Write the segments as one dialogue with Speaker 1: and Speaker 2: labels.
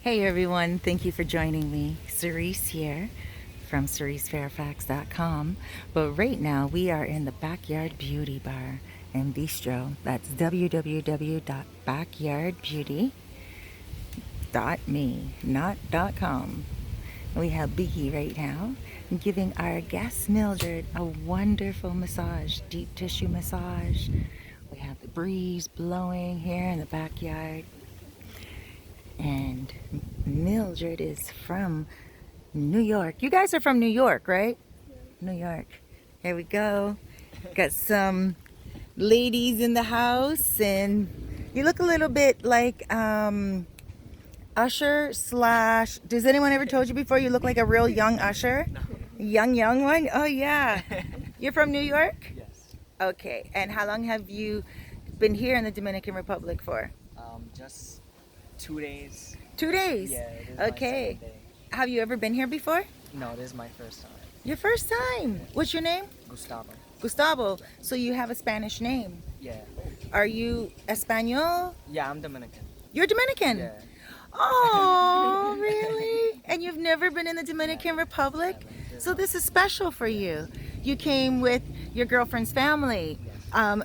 Speaker 1: Hey everyone, thank you for joining me. Cerise here from CeriseFairfax.com. But right now we are in the Backyard Beauty Bar and Bistro. That's www.backyardbeauty.me, not .com. We have Biggie right now giving our guest Mildred a wonderful massage, deep tissue massage. We have the breeze blowing here in the backyard. And Mildred is from New York. You guys are from New York, right? New York. Here we go. Got some ladies in the house, and you look a little bit like Usher slash. Does anyone ever told you before you look like a real young Usher? Young one? Oh yeah. You're from New York?
Speaker 2: Yes.
Speaker 1: Okay. And how long have you been here in the Dominican Republic for?
Speaker 2: Just 2 days.
Speaker 1: 2 days?
Speaker 2: Yeah, it is
Speaker 1: Okay.
Speaker 2: my second day.
Speaker 1: Have you ever been here before?
Speaker 2: No, this is my first time.
Speaker 1: Your first time. What's your name?
Speaker 2: Gustavo.
Speaker 1: Gustavo. So you have a Spanish name.
Speaker 2: Yeah.
Speaker 1: Are you Espanol?
Speaker 2: Yeah, I'm Dominican.
Speaker 1: You're Dominican?
Speaker 2: Yeah.
Speaker 1: Oh, really? And you've never been in the Dominican Republic? So this is special for you. You came with your girlfriend's family.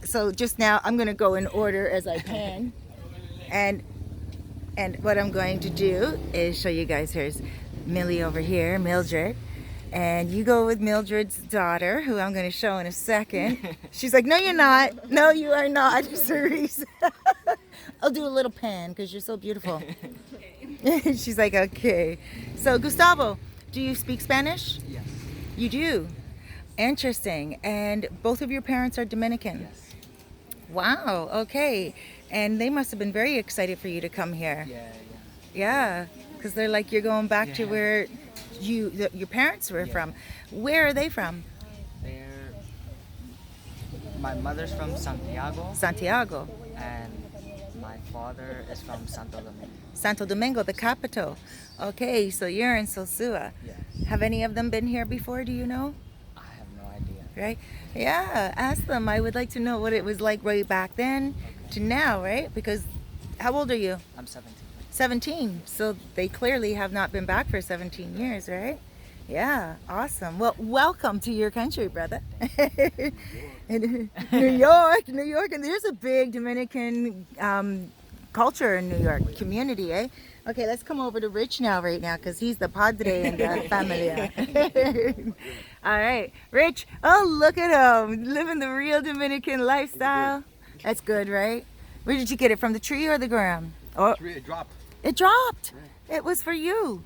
Speaker 1: So just now I'm going to go in order as I can. And what I'm going to do is show you guys. Here's Millie over here, Mildred. And you go with Mildred's daughter, who I'm going to show in a second. She's like, no, you're not. No, you are not, Cerise. I'll do a little pan because you're so beautiful. She's like, okay. So, Gustavo, do you speak Spanish?
Speaker 2: Yes.
Speaker 1: You do? Interesting. And both of your parents are Dominican?
Speaker 2: Yes.
Speaker 1: Wow, okay. And they must have been very excited for you to come here.
Speaker 2: Yeah.
Speaker 1: Yeah, because they're like, you're going back to
Speaker 2: Yeah.
Speaker 1: where your parents were
Speaker 2: Yeah.
Speaker 1: from. Where are they from?
Speaker 2: My mother's from Santiago,
Speaker 1: Santiago.
Speaker 2: and my father is from Santo Domingo.
Speaker 1: Santo Domingo, the capital. Okay, so you're in Sosua.
Speaker 2: Yes.
Speaker 1: Have any of them been here before, do you know?
Speaker 2: I have no idea.
Speaker 1: Right? Yeah, ask them. I would like to know what it was like way back then to now, right? Because how old are you?
Speaker 2: I'm 17.
Speaker 1: 17. So they clearly have not been back for 17 years, right? Yeah, awesome. Well, welcome to your country, brother. New York, and there's a big Dominican culture in New York, community, eh? Okay, let's come over to Rich right now, because he's the padre in the family. All right, Rich. Oh, look at him, living the real Dominican lifestyle. That's good, right? Where did you get it, from the tree or the ground? Oh,
Speaker 3: It dropped.
Speaker 1: it dropped. It was for you.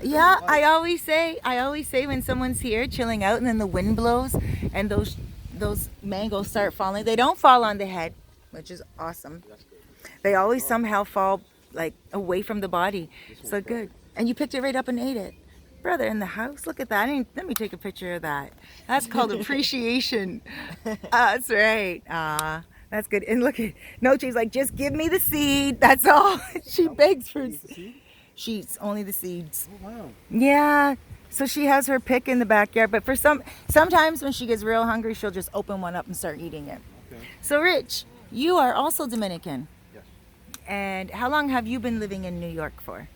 Speaker 1: Yeah, I always say when someone's here chilling out and then the wind blows and those mangoes start falling, they don't fall on the head, which is awesome. They always somehow fall like away from the body. So good. And you picked it right up and ate it. Brother in the house, look at that. Let me take a picture of that. That's called appreciation. That's right. That's good. And look at Noche's like, just give me the seed. That's all. She begs for sheets, only the seeds.
Speaker 3: Oh, wow.
Speaker 1: Yeah. So she has her pick in the backyard, but sometimes when she gets real hungry, she'll just open one up and start eating it.
Speaker 3: Okay.
Speaker 1: So Rich, you are also Dominican.
Speaker 3: Yes.
Speaker 1: And how long have you been living in New York for?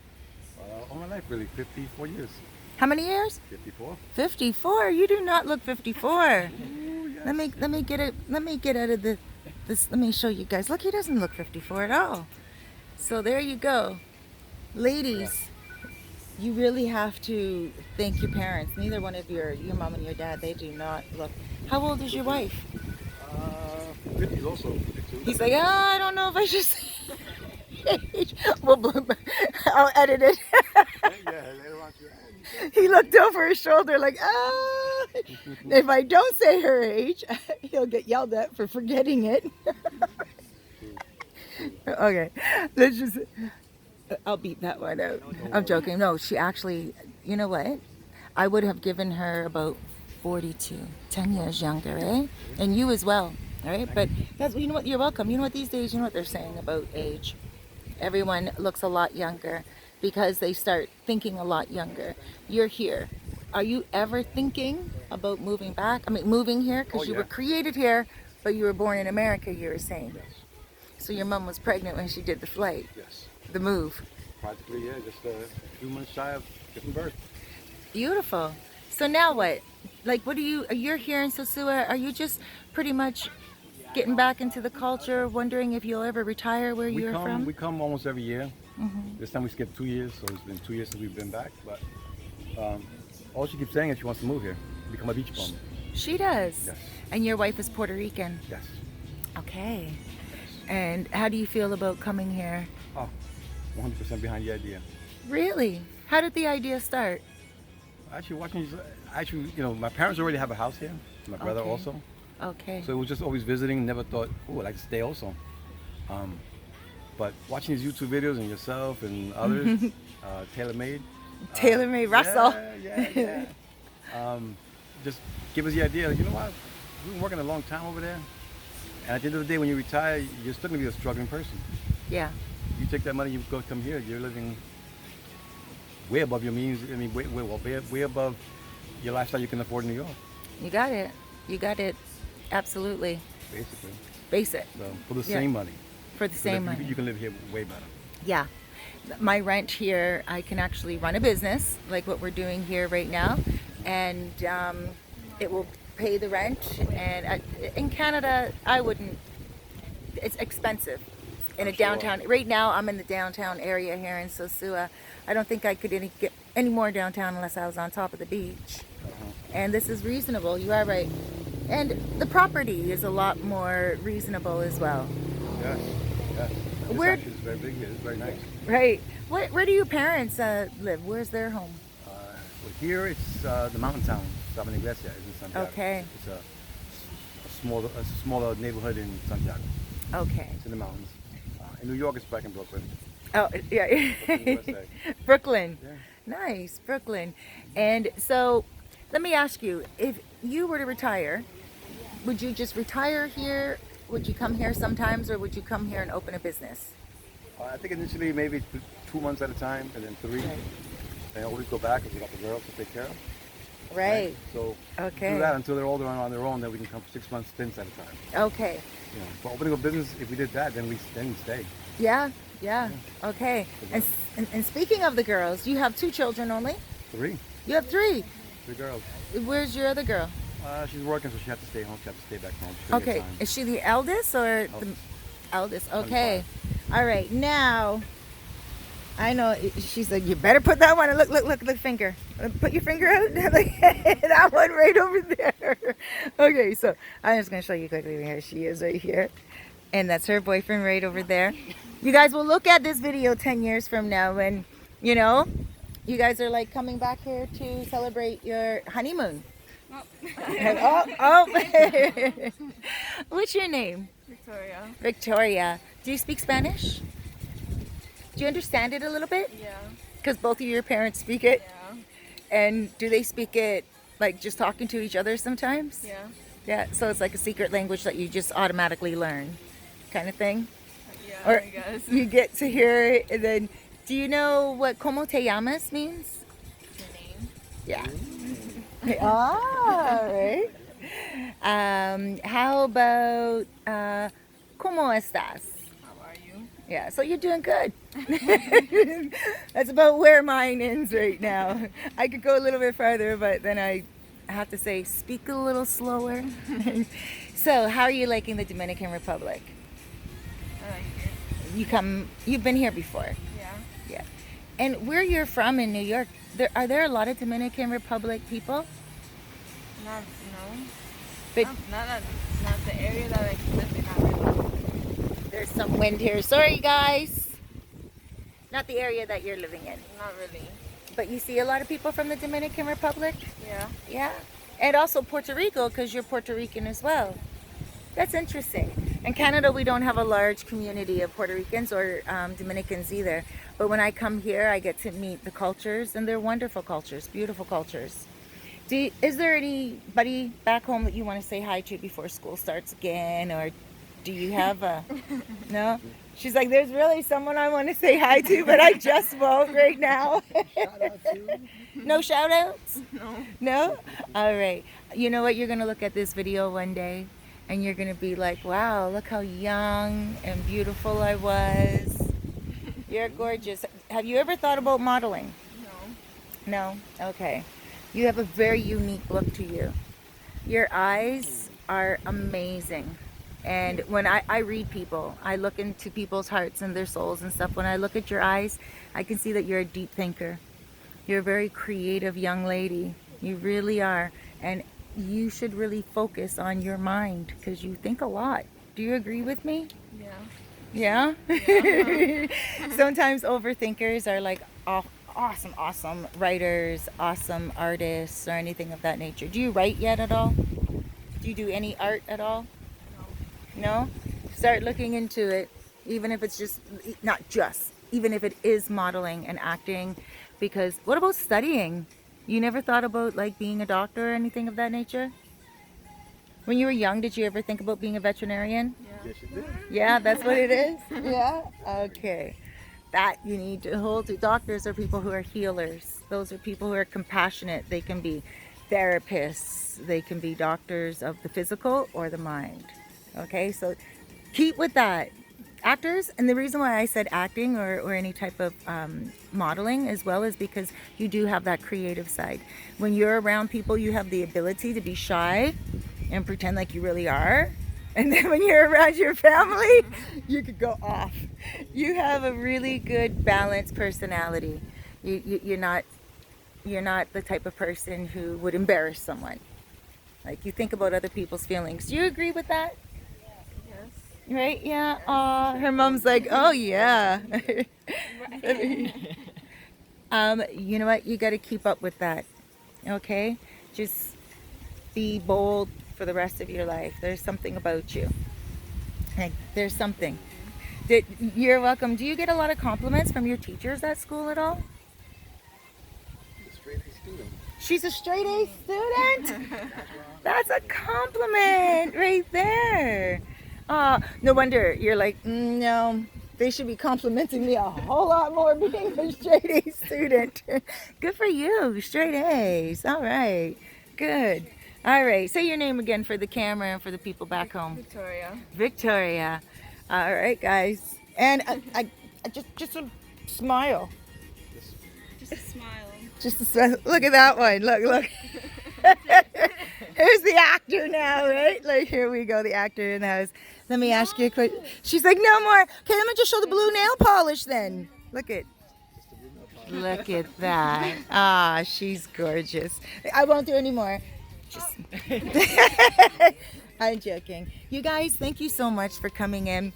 Speaker 3: All my life, really. 54 years.
Speaker 1: How many years?
Speaker 3: 54.
Speaker 1: 54. You do not look 54.
Speaker 3: Ooh, yes.
Speaker 1: Let me get out of this. Let me show you guys. Look, he doesn't look 54 at all. So there you go. Ladies, you really have to thank your parents. Neither one of your mom and your dad, they do not look. How old is your wife?
Speaker 3: 50 also. 52.
Speaker 1: He's like, I don't know if I should say age. Well, I'll edit it.
Speaker 3: Yeah, later on.
Speaker 1: He looked over his shoulder like, if I don't say her age, he'll get yelled at for forgetting it. Okay, let's just, I'll beat that one out. I'm joking. No, she actually, you know what? I would have given her about 42, 10 years younger, eh? And you as well, right? But that's, you know what? You're welcome. You know what? These days, you know what they're saying about age? Everyone looks a lot younger because they start thinking a lot younger. You're here. Are you ever thinking about moving back? I mean, moving here? Because you were created here, but you were born in America, you were saying.
Speaker 3: Yes.
Speaker 1: So your mom was pregnant when she did the flight,
Speaker 3: Yes.
Speaker 1: the move.
Speaker 3: practically, yeah, just a few months shy of giving birth.
Speaker 1: Beautiful. So now what? Like, what do you're here in Sosua. Are you just pretty much getting back into the culture, wondering if you'll ever retire where you're from?
Speaker 3: We come almost every year.
Speaker 1: Mhm.
Speaker 3: This time we skipped 2 years, so it's been 2 years since we've been back. But all she keeps saying is she wants to move here, become a beach bum.
Speaker 1: She does.
Speaker 3: Yes.
Speaker 1: And your wife is Puerto Rican.
Speaker 3: Yes.
Speaker 1: Okay. And how do you feel about coming here?
Speaker 3: Oh, 100% behind the idea.
Speaker 1: Really? How did the idea start?
Speaker 3: Actually, my parents already have a house here. My brother
Speaker 1: Okay.
Speaker 3: also.
Speaker 1: Okay.
Speaker 3: So it was just always visiting. Never thought, oh, I'd like to stay also. But watching these YouTube videos and yourself and others, tailor-made.
Speaker 1: Tailor-made Russell.
Speaker 3: Yeah. Just give us the idea. Like, you know what? We've been working a long time over there. And at the end of the day, when you retire, you're still going to be a struggling person.
Speaker 1: Yeah.
Speaker 3: You take that money, you go come here, you're living way above your means. I mean, way above your lifestyle you can afford in New York,
Speaker 1: You got it. You got it. Absolutely.
Speaker 3: basically.
Speaker 1: Basic.
Speaker 3: So for the
Speaker 1: Yeah.
Speaker 3: same money,
Speaker 1: For the same money.
Speaker 3: you can live here way better.
Speaker 1: Yeah. My rent here, I can actually run a business like what we're doing here right now, and it will pay the rent. And in Canada, I wouldn't. It's expensive in a
Speaker 3: I'm sure.
Speaker 1: downtown. Right now, I'm in the downtown area here in Sosua. I don't think I could get any more downtown unless I was on top of the beach. And this is reasonable. You are right. And the property is a lot more reasonable as well.
Speaker 3: Yes. This
Speaker 1: Where-
Speaker 3: actually is very big here. It's very nice.
Speaker 1: Right. Where do your parents live? Where's their home?
Speaker 3: Well, here it's the mountain town, Dominican Iglesia, is in Santiago.
Speaker 1: Okay.
Speaker 3: It's a smaller neighborhood in Santiago.
Speaker 1: Okay.
Speaker 3: It's in the mountains. In New York, it's back in Brooklyn.
Speaker 1: Oh, yeah.
Speaker 3: USA.
Speaker 1: Brooklyn.
Speaker 3: Yeah.
Speaker 1: Nice, Brooklyn. And so, let me ask you, if you were to retire, would you just retire here? Would you come here sometimes, or would you come here and open a business?
Speaker 3: I think initially maybe 2 months at a time, and then 3.
Speaker 1: Right.
Speaker 3: And always go back because we got the girls to take care of.
Speaker 1: Right.
Speaker 3: So
Speaker 1: Okay.
Speaker 3: do that until they're older and on their own. Then we can come 6 month stints at a time.
Speaker 1: Okay.
Speaker 3: But opening a business, if we did that, then we stay.
Speaker 1: Yeah. Okay. And speaking of the girls, you have 2 children only?
Speaker 3: 3
Speaker 1: You have 3.
Speaker 3: girls.
Speaker 1: Where's your other girl?
Speaker 3: She's working, so she has to stay home. She has to stay back home. She couldn't get
Speaker 1: Okay.
Speaker 3: time.
Speaker 1: Is she the eldest or the eldest? Okay. All right. Now, I know she said you better put that one. Look, the finger. Put your finger out. That one right over there. Okay. So I'm just gonna show you quickly. Here she is, right here, and that's her boyfriend right over there. You guys will look at this video 10 years from now when, you guys are like coming back here to celebrate your honeymoon. Oh. What's your name?
Speaker 4: Victoria.
Speaker 1: Victoria. Do you speak Spanish? Do you understand it a little bit?
Speaker 4: Yeah.
Speaker 1: Because both of your parents speak it.
Speaker 4: Yeah.
Speaker 1: And do they speak it like just talking to each other sometimes?
Speaker 4: Yeah.
Speaker 1: Yeah. So it's like a secret language that you just automatically learn, kind of thing.
Speaker 4: Yeah.
Speaker 1: Or
Speaker 4: I guess.
Speaker 1: you get to hear it, and then do you know what "como te llamas" means?
Speaker 4: Your name.
Speaker 1: Yeah. Right. How about ¿cómo estás?
Speaker 4: How are you?
Speaker 1: Yeah, so you're doing good. That's about where mine ends right now. I could go a little bit farther, but then I have to say, speak a little slower. So, how are you liking the Dominican Republic?
Speaker 4: I like it.
Speaker 1: You've been here before.
Speaker 4: Yeah.
Speaker 1: Yeah. And where you're from in New York, are there a lot of Dominican Republic people?
Speaker 4: No.
Speaker 1: But
Speaker 4: Not the area that I live in. Not really.
Speaker 1: there's some wind here. Sorry, guys. Not the area that you're living in.
Speaker 4: Not really.
Speaker 1: But you see a lot of people from the Dominican Republic?
Speaker 4: Yeah.
Speaker 1: Yeah. And also Puerto Rico, because you're Puerto Rican as well. That's interesting. In Canada, we don't have a large community of Puerto Ricans or Dominicans either. But when I come here, I get to meet the cultures, and they're wonderful cultures, beautiful cultures. Is there anybody back home that you want to say hi to before school starts again? Or do you have a... No? She's like, there's really someone I want to say hi to, but I just won't right now. No shout outs?
Speaker 4: No.
Speaker 1: No? All right. You know what? You're going to look at this video one day and you're going to be like, wow, look how young and beautiful I was. You're gorgeous. Have you ever thought about modeling?
Speaker 4: No.
Speaker 1: No? Okay. You have a very unique look to you. Your eyes are amazing. And when I read people, I look into people's hearts and their souls and stuff. When I look at your eyes, I can see that you're a deep thinker. You're a very creative young lady. You really are. And you should really focus on your mind because you think a lot. Do you agree with me?
Speaker 4: Yeah.
Speaker 1: Yeah? Sometimes overthinkers are like awesome writers, awesome artists, or anything of that nature. Do you write yet at all? Do you do any art at all? No? Start looking into it, even if it's just, not just, even if it is modeling and acting. Because what about studying? You never thought about like being a doctor or anything of that nature? When you were young, did you ever think about being a veterinarian?
Speaker 3: Yes, you did.
Speaker 1: Yeah, that's what it is? Yeah? Okay. That you need to hold to. Doctors are people who are healers. Those are people who are compassionate. They can be therapists. They can be doctors of the physical or the mind. Okay, so keep with that. Actors, and the reason why I said acting or any type of modeling as well is because you do have that creative side. When you're around people, you have the ability to be shy and pretend like you really are. And then when you're around your family, you could go off. You have a really good balanced personality. You're not the type of person who would embarrass someone. Like you think about other people's feelings. Do you agree with that?
Speaker 4: Yes.
Speaker 1: Right? Yeah. Aw, her mom's like, oh yeah. You know what? You got to keep up with that. Okay? Just be bold for the rest of your life. There's something about you. Like, there's something. You're welcome. Do you get a lot of compliments from your teachers at school at all?
Speaker 3: Straight A student.
Speaker 1: She's a straight A student? That's a compliment right there. No wonder you're like, no, they should be complimenting me a whole lot more being a straight A student. Good for you, straight A's. All right, good. All right, say your name again for the camera and for the people back home.
Speaker 4: Victoria.
Speaker 1: Victoria. All right, guys. And I just a smile.
Speaker 4: Just a smile.
Speaker 1: Just a smile. Look at that one. Look. Here's the actor now, right? Like, here we go, the actor in the house. Let me ask you a question. She's like, no more. Okay, let me just show the blue nail polish then. Look at that. Ah, she's gorgeous. I won't do any more. Just I'm joking. You guys, thank you so much for coming in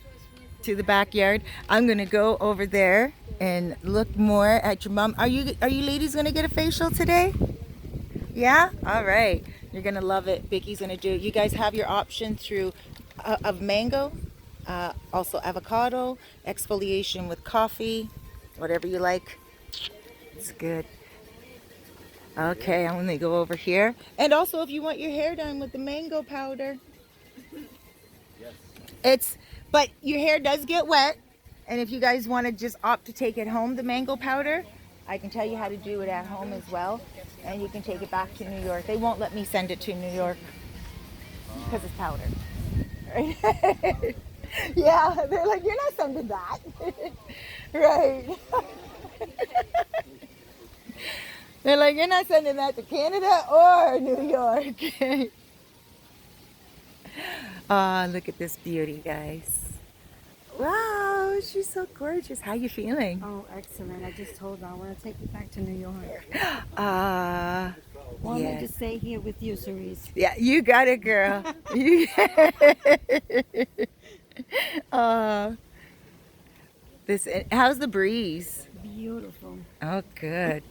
Speaker 1: to the backyard. I'm gonna go over there and look more at your mom. Are you ladies gonna get a facial today? Yeah? All right. You're gonna love it. Vicky's gonna do it. You guys have your option through of mango, also avocado, exfoliation with coffee, whatever you like. It's good. Okay, I'm gonna go over here. And also, if you want your hair done with the mango powder, but your hair does get wet. And if you guys want to just opt to take it home, the mango powder, I can tell you how to do it at home as well. And you can take it back to New York. They won't let me send it to New York because it's powder. Right? Yeah, they're like, you're not sending that. Right. They're like, you're not sending that to Canada or New York. Look at this beauty, guys. Wow, she's so gorgeous. How you feeling?
Speaker 5: Oh, excellent. I just told her I want to take you back to New York. Want me to
Speaker 1: Yes.
Speaker 5: stay here with you, Cerise?
Speaker 1: Yeah, you got it, girl. How's the breeze?
Speaker 5: Beautiful.
Speaker 1: Oh, good.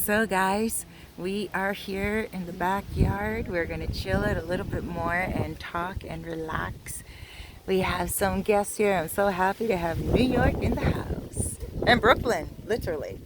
Speaker 1: So, guys, we are here in the backyard. We're going to chill it a little bit more and talk and relax. We have some guests here. I'm so happy to have New York in the house. And Brooklyn, literally.